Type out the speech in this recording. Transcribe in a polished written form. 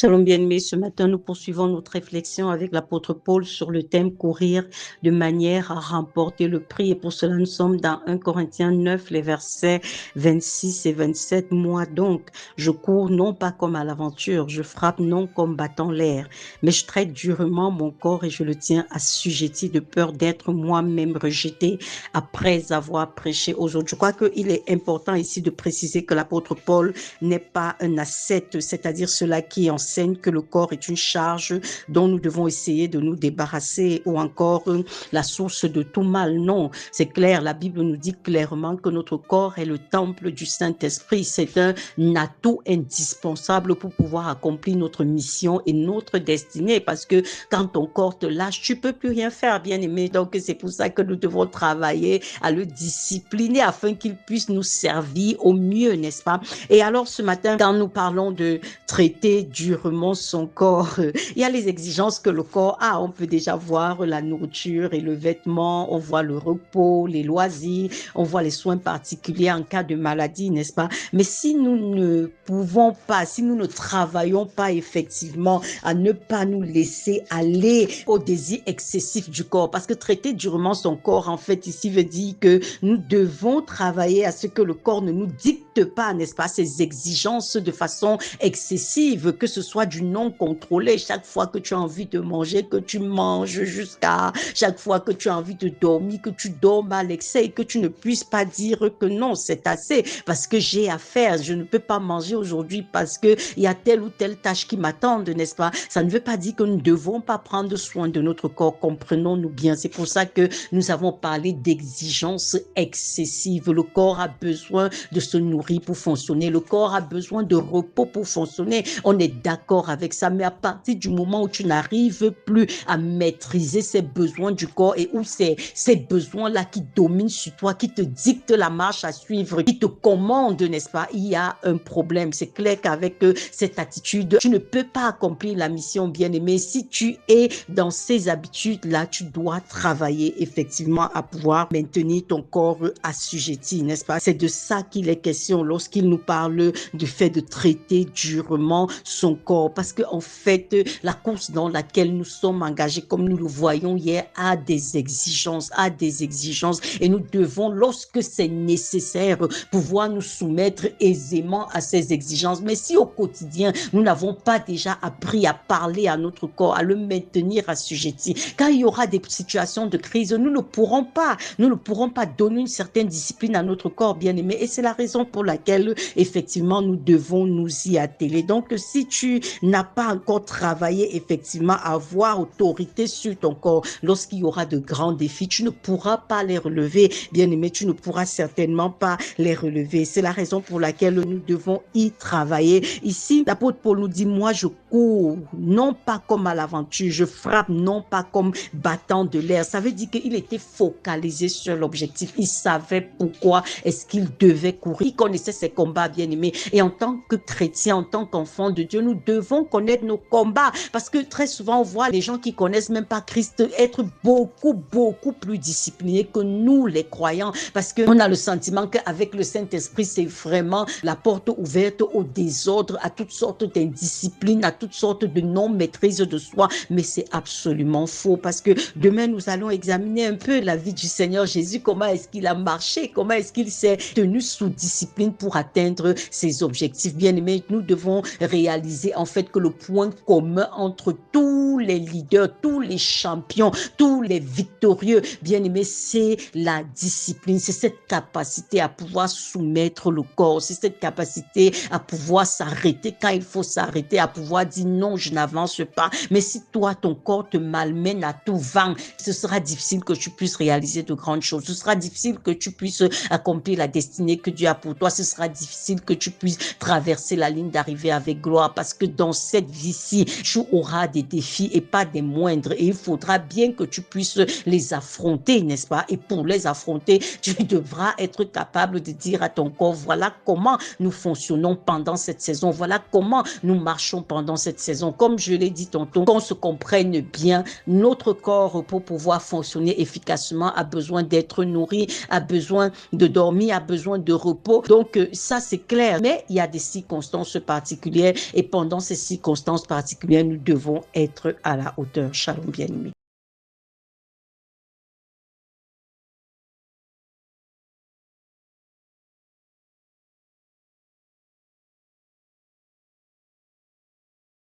Shalom bien-aimés, ce matin nous poursuivons notre réflexion avec l'apôtre Paul sur le thème courir de manière à remporter le prix. Et pour cela, nous sommes dans 1 Corinthiens 9, les versets 26 et 27. Moi donc, je cours non pas comme à l'aventure, je frappe non comme battant l'air, mais je traite durement mon corps et je le tiens assujetti de peur d'être moi-même rejeté après avoir prêché aux autres. Je crois qu'il est important ici de préciser que l'apôtre Paul n'est pas un ascète, c'est-à-dire cela qui enseigne que le corps est une charge dont nous devons essayer de nous débarrasser ou encore la source de tout mal. Non, c'est clair, la Bible nous dit clairement que notre corps est le temple du Saint-Esprit. C'est un atout indispensable pour pouvoir accomplir notre mission et notre destinée parce que quand ton corps te lâche, tu peux plus rien faire, bien aimé. Donc c'est pour ça que nous devons travailler à le discipliner afin qu'il puisse nous servir au mieux, n'est-ce pas? Et alors ce matin, quand nous parlons de traiter durement son corps, il y a les exigences que le corps a. On peut déjà voir la nourriture et le vêtement, on voit le repos, les loisirs, on voit les soins particuliers en cas de maladie, n'est-ce pas? Mais si nous ne pouvons pas, si nous ne travaillons pas effectivement à ne pas nous laisser aller au désir excessif du corps, parce que traiter durement son corps, en fait, ici veut dire que nous devons travailler à ce que le corps ne nous dicte pas, n'est-ce pas, ces exigences de façon excessive, que ce soit du non contrôlé. Chaque fois que tu as envie de manger, que tu manges jusqu'à chaque fois que tu as envie de dormir, que tu dormes à l'excès et que tu ne puisses pas dire que non, c'est assez parce que j'ai à faire. Je ne peux pas manger aujourd'hui parce qu'il y a telle ou telle tâche qui m'attendent, n'est-ce pas? Ça ne veut pas dire que nous ne devons pas prendre soin de notre corps. Comprenons-nous bien. C'est pour ça que nous avons parlé d'exigences excessives. Le corps a besoin de se nourrir pour fonctionner. Le corps a besoin de repos pour fonctionner. On est d'accord avec ça, mais à partir du moment où tu n'arrives plus à maîtriser ces besoins du corps et où c'est ces besoins-là qui dominent sur toi, qui te dictent la marche à suivre, qui te commandent, n'est-ce pas? Il y a un problème. C'est clair qu'avec cette attitude, tu ne peux pas accomplir la mission, bien-aimé. Si tu es dans ces habitudes-là, tu dois travailler effectivement à pouvoir maintenir ton corps assujetti, n'est-ce pas? C'est de ça qu'il est question lorsqu'il nous parle du fait de traiter durement son corps. Parce qu'en fait, la course dans laquelle nous sommes engagés, comme nous le voyons hier, a des exigences, et nous devons, lorsque c'est nécessaire, pouvoir nous soumettre aisément à ces exigences. Mais si au quotidien, nous n'avons pas déjà appris à parler à notre corps, à le maintenir assujetti, quand il y aura des situations de crise, nous ne pourrons pas donner une certaine discipline à notre corps, bien-aimé. Et c'est la raison pour laquelle, effectivement, nous devons nous y atteler. Donc, si tu n'as pas encore travaillé, effectivement, à avoir autorité sur ton corps, lorsqu'il y aura de grands défis, tu ne pourras pas les relever, bien-aimé, tu ne pourras certainement pas les relever. C'est la raison pour laquelle nous devons y travailler. Ici, l'apôtre Paul nous dit, moi, je cours, non pas comme à l'aventure, je frappe, non pas comme battant de l'air. Ça veut dire qu'il était focalisé sur l'objectif. Il savait pourquoi est-ce qu'il devait courir. Il connaissait ses combats, bien-aimés. Et en tant que chrétien, en tant qu'enfant de Dieu, nous devons connaître nos combats. Parce que très souvent, on voit les gens qui connaissent même pas Christ être beaucoup plus disciplinés que nous, les croyants. Parce qu'on a le sentiment qu'avec le Saint-Esprit, c'est vraiment la porte ouverte au désordre, à toutes sortes d'indisciplines, à toutes sortes de non-maîtrise de soi. Mais c'est absolument faux. Parce que demain, nous allons examiner un peu la vie du Seigneur Jésus. Comment est-ce qu'il a marché? Comment est-ce qu'il s'est tenu sous discipline pour atteindre ses objectifs? Bien aimés, nous devons réaliser en fait que le point commun entre tous les leaders, tous les champions, tous les victorieux, bien aimés, c'est la discipline. C'est cette capacité à pouvoir soumettre le corps. C'est cette capacité à pouvoir s'arrêter quand il faut s'arrêter, à pouvoir dire non, je n'avance pas. Mais si toi, ton corps te malmène à tout vent, ce sera difficile que tu puisses réaliser de grandes choses. Ce sera difficile que tu puisses accomplir la destinée que Dieu a pour toi. Ce sera difficile que tu puisses traverser la ligne d'arrivée avec gloire parce que dans cette vie-ci, tu auras des défis et pas des moindres et il faudra bien que tu puisses les affronter, n'est-ce pas? Et pour les affronter, tu devras être capable de dire à ton corps, voilà comment nous fonctionnons pendant cette saison, voilà comment nous marchons pendant cette saison. Comme je l'ai dit tantôt, qu'on se comprenne bien, notre corps pour pouvoir fonctionner efficacement a besoin d'être nourri, a besoin de dormir, a besoin de repos. Donc, ça, c'est clair. Mais il y a des circonstances particulières et pendant ces circonstances particulières, nous devons être à la hauteur. Shalom, bien-aimé.